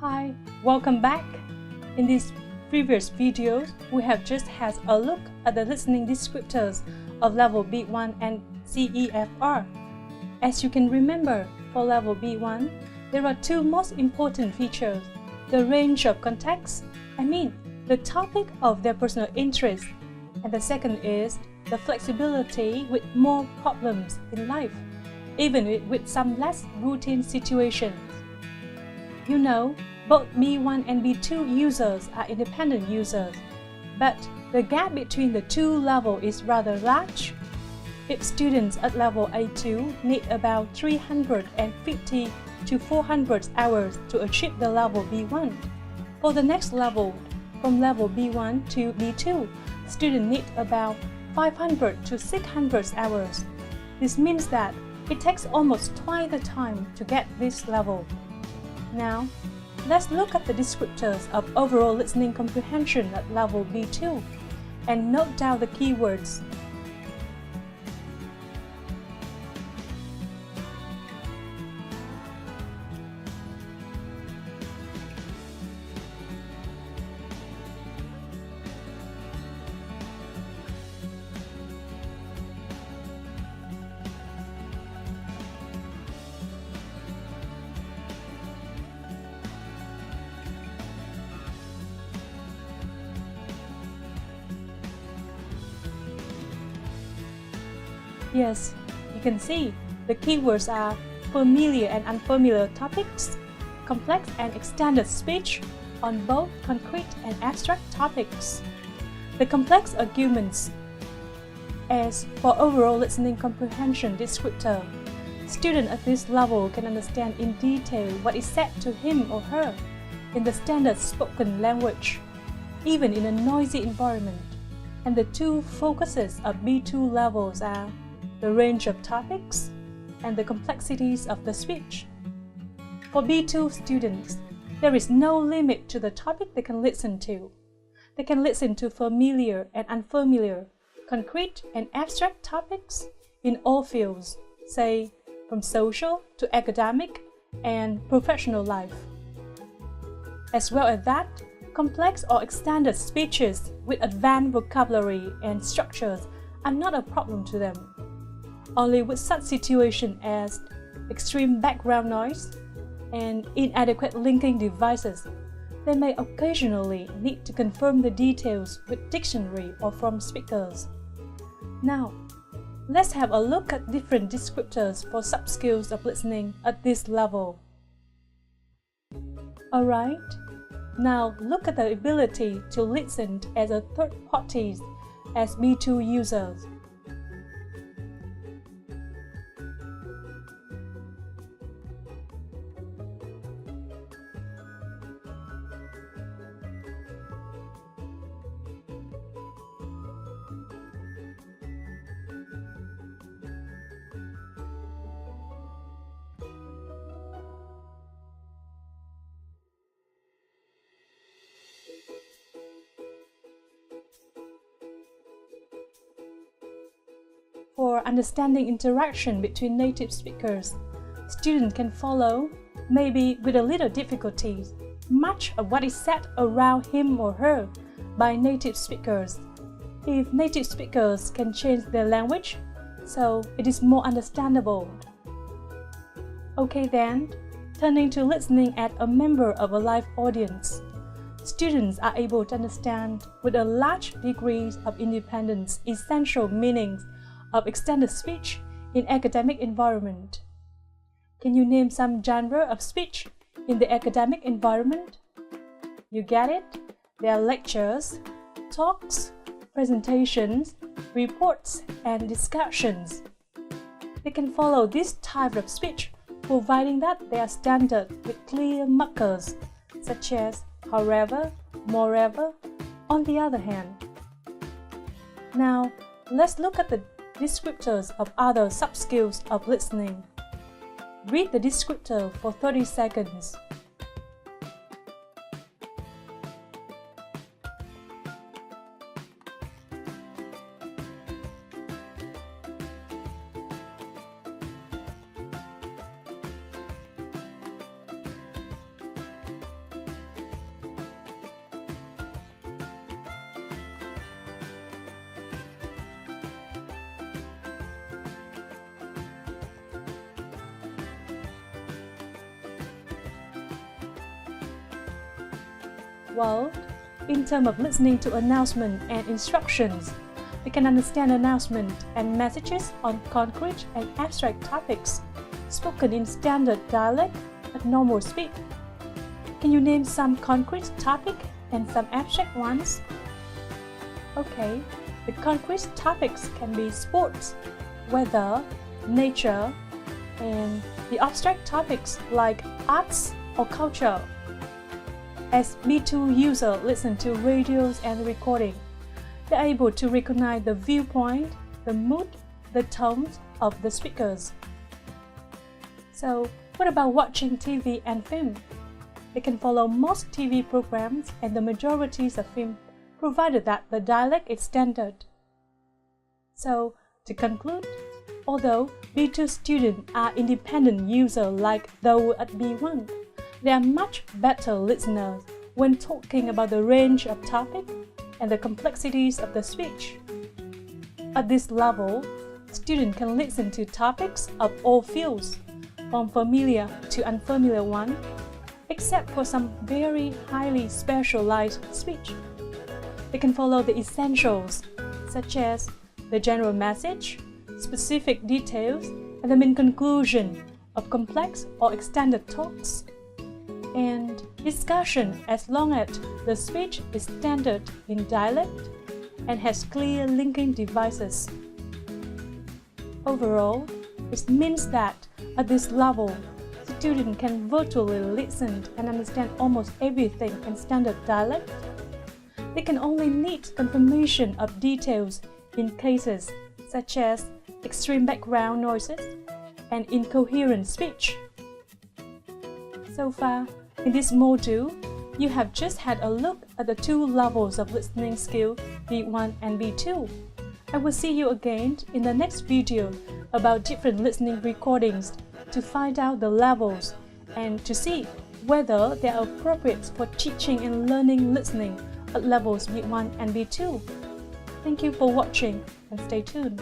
Hi, welcome back. In these previous videos, we have just had a look at the listening descriptors of level B1 and CEFR. As you can remember, for level B1, there are two most important features: the range of context, the topic of their personal interest, and the second is the flexibility with more problems in life, even with some less routine situations. You know, both B1 and B2 users are independent users, but the gap between the two levels is rather large. If students at level A2 need about 350 to 400 hours to achieve the level B1, for the next level, from level B1 to B2, students need about 500 to 600 hours. This means that it takes almost twice the time to get this level. Now, let's look at the descriptors of overall listening comprehension at level B2 and note down the keywords. Yes, you can see the keywords are familiar and unfamiliar topics, complex and extended speech on both concrete and abstract topics. The complex arguments. As for overall listening comprehension descriptor, students at this level can understand in detail what is said to him or her in the standard spoken language, even in a noisy environment. And the two focuses of B2 levels are the range of topics and the complexities of the speech. For B2 students, there is no limit to the topic they can listen to. They can listen to familiar and unfamiliar, concrete and abstract topics in all fields, say from social to academic and professional life. As well as that, complex or extended speeches with advanced vocabulary and structures are not a problem to them. Only with such situations as extreme background noise and inadequate linking devices, they may occasionally need to confirm the details with dictionary or from speakers. Now, let's have a look at different descriptors for sub-skills of listening at this level. Alright, now look at the ability to listen as a third party as B2 users. For understanding interaction between native speakers, students can follow, maybe with a little difficulty, much of what is said around him or her by native speakers. If native speakers can change their language, so it is more understandable. Okay then, turning to listening as a member of a live audience. Students are able to understand with a large degree of independence essential meanings of extended speech in academic environment. Can you name some genre of speech in the academic environment? You get it? There are lectures, talks, presentations, reports, and discussions. They can follow this type of speech, providing that they are standard with clear markers, such as however, moreover, on the other hand. Now, let's look at the descriptors of other sub-skills of listening. Read the descriptor for 30 seconds. Well, in terms of listening to announcement and instructions, they can understand announcement and messages on concrete and abstract topics spoken in standard dialect at normal speed. Can you name some concrete topic and some abstract ones? Okay, the concrete topics can be sports, weather, nature, and the abstract topics like arts or culture. As V02 users listen to radios and recording, they're able to recognize the viewpoint, the mood, the tones of the speakers. So, what about watching TV and film? They can follow most TV programs and the majorities of film, provided that the dialect is standard. So, to conclude, although V02 students are independent users like those at B1, they are much better listeners when talking about the range of topics and the complexities of the speech. At this level, students can listen to topics of all fields, from familiar to unfamiliar ones, except for some very highly specialized speech. They can follow the essentials, such as the general message, specific details, and the main conclusion of complex or extended talks, and discussion as long as the speech is standard in dialect and has clear linking devices. Overall, it means that at this level, students can virtually listen and understand almost everything in standard dialect. They can only need confirmation of details in cases such as extreme background noises and incoherent speech. So far, in this module, you have just had a look at the two levels of listening skill, B1 and B2. I will see you again in the next video about different listening recordings to find out the levels and to see whether they are appropriate for teaching and learning listening at levels B1 and B2. Thank you for watching and stay tuned.